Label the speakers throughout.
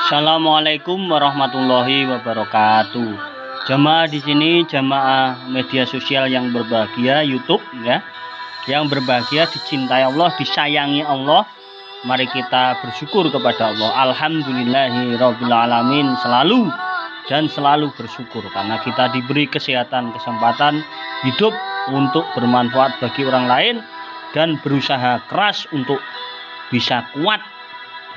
Speaker 1: Assalamualaikum warahmatullahi wabarakatuh. Jamaah di sini, jamaah media sosial yang berbahagia, YouTube ya, yang berbahagia, dicintai Allah, disayangi Allah. Mari kita bersyukur kepada Allah. Alhamdulillahirabbil alamin, selalu dan selalu bersyukur karena kita diberi kesehatan, kesempatan hidup untuk bermanfaat bagi orang lain dan berusaha keras untuk bisa kuat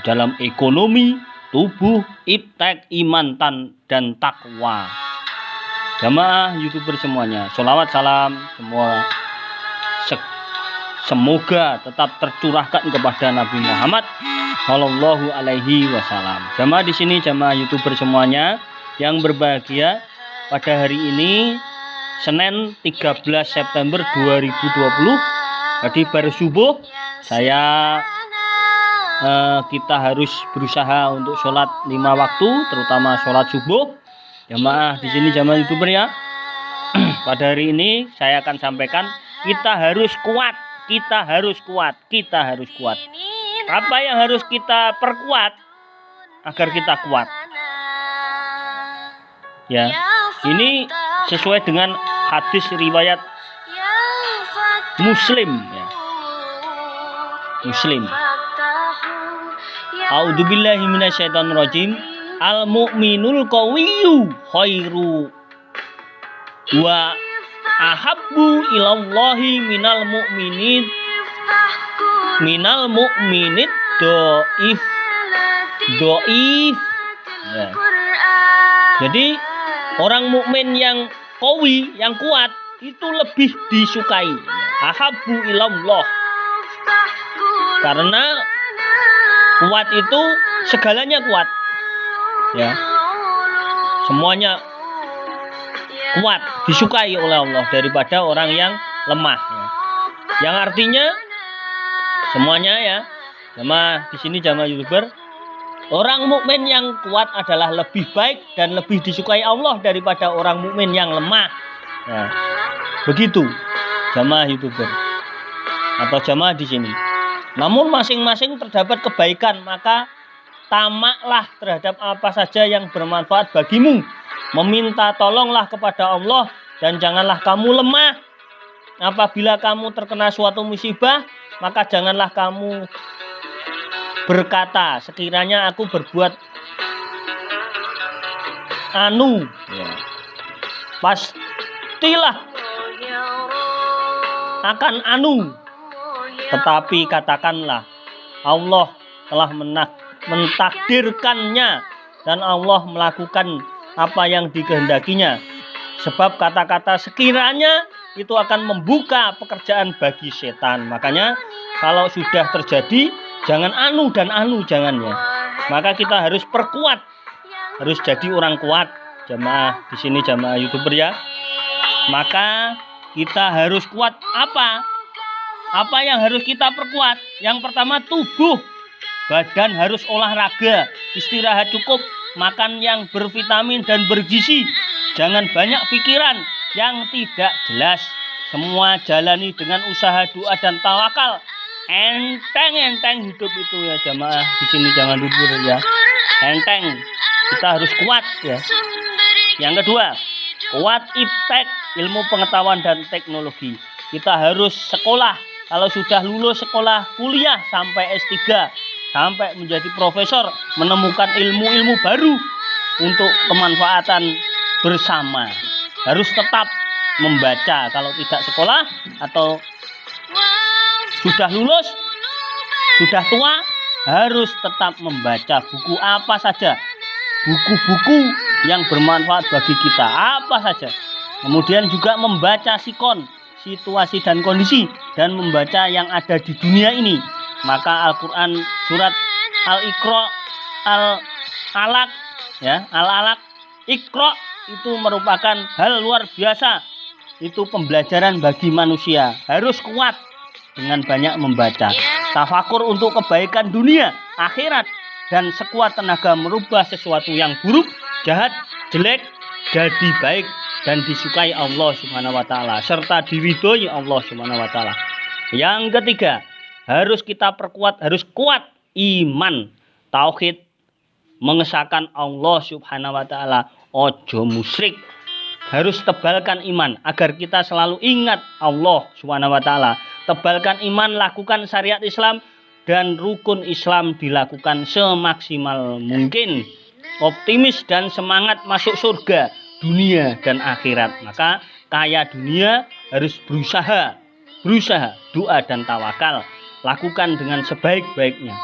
Speaker 1: dalam ekonomi, tubuh, iptek, iman, dan takwa. Jamaah YouTuber semuanya, sholawat salam semua semoga tetap tercurahkan kepada Nabi Muhammad Shallallahu Alaihi Wasallam. Jamaah di sini, jamaah YouTuber semuanya yang berbahagia, pada hari ini Senin 13 September 2020, tadi baru subuh, kita harus berusaha untuk sholat 5 waktu, terutama sholat subuh. Jamaah di sini, jamaah YouTuber ya. Pada hari ini saya akan sampaikan, kita harus kuat, kita harus kuat, kita harus kuat. Apa yang harus kita perkuat agar kita kuat? Ya, ini sesuai dengan hadis riwayat Muslim ya. Muslim. A'udzubillahi minasyaitonirrajim. Al-mu'minul qawiyyu khairu wa ahabbu ilallahi minal mu'minit do'if. Ya. Jadi orang mukmin yang qawi, yang kuat, itu lebih disukai. Ahabbu ilallah. Karena kuat itu segalanya kuat. Ya. Semuanya kuat, disukai oleh Allah daripada orang yang lemah ya. Yang artinya semuanya ya. Jamaah di sini, jamaah YouTuber, orang mukmin yang kuat adalah lebih baik dan lebih disukai Allah daripada orang mukmin yang lemah. Ya. Begitu jamaah YouTuber atau jamaah di sini. Namun masing-masing terdapat kebaikan, maka tamaklah terhadap apa saja yang bermanfaat bagimu. Meminta tolonglah kepada Allah dan janganlah kamu lemah. Apabila kamu terkena suatu musibah, maka janganlah kamu berkata, sekiranya aku berbuat pastilah akan tetapi katakanlah Allah telah mentakdirkannya dan Allah melakukan apa yang dikehendakinya. Sebab kata-kata sekiranya itu akan membuka pekerjaan bagi setan. Makanya kalau sudah terjadi, jangan jangan ya. Maka kita harus perkuat, harus jadi orang kuat. Jamaah di sini, jamaah YouTuber ya. Maka kita harus kuat apa? Apa yang harus kita perkuat? Yang pertama, tubuh. Badan harus olahraga, istirahat cukup, makan yang bervitamin dan bergizi. Jangan banyak pikiran yang tidak jelas. Semua jalani dengan usaha, doa dan tawakal. Enteng hidup itu ya jamaah. Di sini jangan lupa ya. Enteng. Kita harus kuat ya. Yang kedua, kuat iptek, ilmu pengetahuan dan teknologi. Kita harus sekolah. Kalau sudah lulus sekolah kuliah sampai S3, sampai menjadi profesor, menemukan ilmu-ilmu baru untuk kemanfaatan bersama. Harus tetap membaca. Kalau tidak sekolah atau sudah lulus, sudah tua, harus tetap membaca buku apa saja. Buku-buku yang bermanfaat bagi kita, apa saja. Kemudian juga membaca sikon, situasi dan kondisi, dan membaca yang ada di dunia ini. Maka Al-Quran surat Al-Iqra, Al-Alaq ya, Al-Alaq, Iqra itu merupakan hal luar biasa. Itu pembelajaran bagi manusia. Harus kuat dengan banyak membaca. Tafakur untuk kebaikan dunia, akhirat, dan sekuat tenaga merubah sesuatu yang buruk, jahat, jelek jadi baik dan disukai Allah Subhanahu wa taala serta diridhoi Allah Subhanahu wa taala. Yang ketiga, harus kita perkuat, harus kuat iman. tauhid, mengesahkan Allah Subhanahu wa taala, ojo musyrik. Harus tebalkan iman agar kita selalu ingat Allah Subhanahu wa taala. Tebalkan iman, lakukan syariat Islam dan rukun Islam dilakukan semaksimal mungkin. Optimis dan semangat masuk surga dunia dan akhirat. Maka kaya dunia harus berusaha, doa dan tawakal. Lakukan dengan sebaik-baiknya.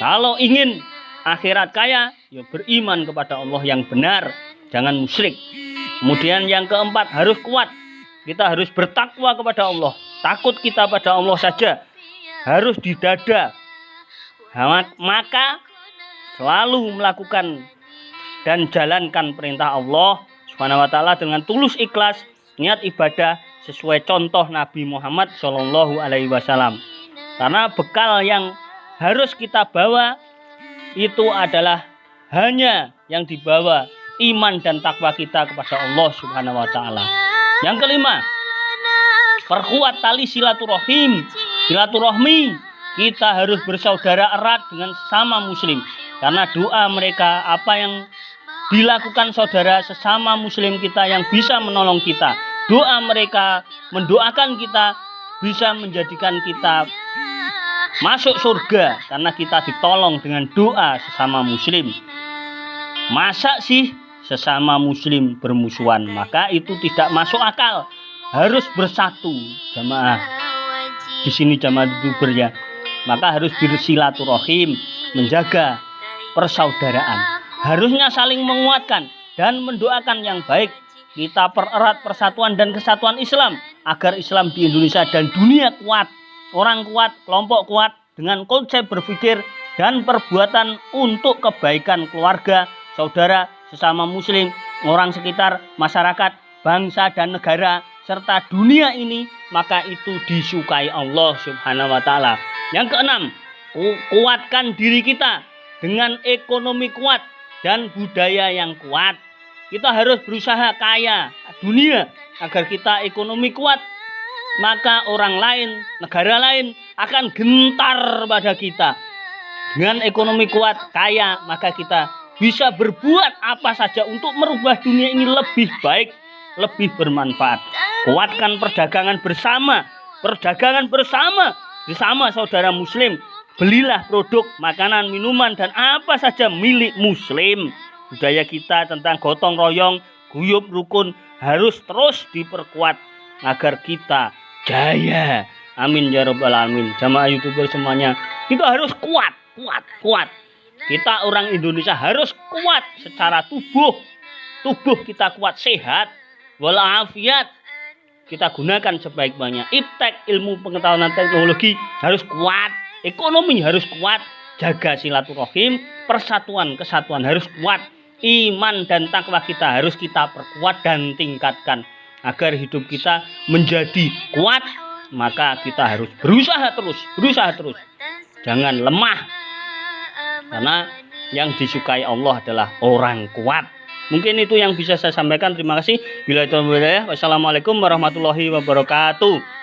Speaker 1: Kalau ingin akhirat kaya, ya beriman kepada Allah yang benar, jangan musyrik. Kemudian yang keempat, harus kuat. Kita harus bertakwa kepada Allah. Takut kita pada Allah saja harus di dada. Maka selalu melakukan dan jalankan perintah Allah Subhanahu wa taala dengan tulus ikhlas, niat ibadah sesuai contoh Nabi Muhammad Shallallahu alaihi wasallam. Karena bekal yang harus kita bawa itu adalah hanya yang dibawa iman dan takwa kita kepada Allah Subhanahu wa taala. Yang kelima, perkuat tali silaturahim. Silaturahmi, kita harus bersaudara erat dengan sesama muslim. Karena doa mereka, apa yang dilakukan saudara sesama muslim kita yang bisa menolong kita. Doa mereka mendoakan kita bisa menjadikan kita masuk surga karena kita ditolong dengan doa sesama muslim. Masa sih sesama muslim bermusuhan? Maka itu tidak masuk akal. Harus bersatu jamaah. Di sini jamaah YouTuber ya. Maka harus bersilaturahim, menjaga persaudaraan. Harusnya saling menguatkan dan mendoakan yang baik. Kita pererat persatuan dan kesatuan Islam agar Islam di Indonesia dan dunia kuat. Orang kuat, kelompok kuat dengan konsep berpikir dan perbuatan untuk kebaikan keluarga, saudara, sesama muslim, orang sekitar, masyarakat, bangsa dan negara serta dunia ini, maka itu disukai Allah Subhanahu wa taala. Yang keenam, kuatkan diri kita dengan ekonomi kuat dan budaya yang kuat. Kita harus berusaha kaya dunia agar kita ekonomi kuat. Maka orang lain, negara lain akan gentar pada kita. Dengan ekonomi kuat, kaya, maka kita bisa berbuat apa saja untuk merubah dunia ini lebih baik, lebih bermanfaat. Kuatkan perdagangan bersama saudara muslim. Belilah produk, makanan, minuman, dan apa saja milik muslim. Budaya kita tentang gotong royong, guyub, rukun harus terus diperkuat agar kita jaya. Amin ya rabbal alamin. Jamaah YouTuber semuanya, kita harus kuat. Kita orang Indonesia harus kuat secara tubuh. Tubuh kita kuat, sehat, walafiat. Kita gunakan sebaik-baiknya. Iptek, ilmu pengetahuan dan teknologi harus kuat. Ekonomi harus kuat. Jaga silaturahim, persatuan, kesatuan harus kuat. Iman dan takwa kita harus kita perkuat dan tingkatkan agar hidup kita menjadi kuat. Maka kita harus berusaha terus. Jangan lemah. Karena yang disukai Allah adalah orang kuat. Mungkin itu yang bisa saya sampaikan. Terima kasih. Wassalamualaikum warahmatullahi wabarakatuh.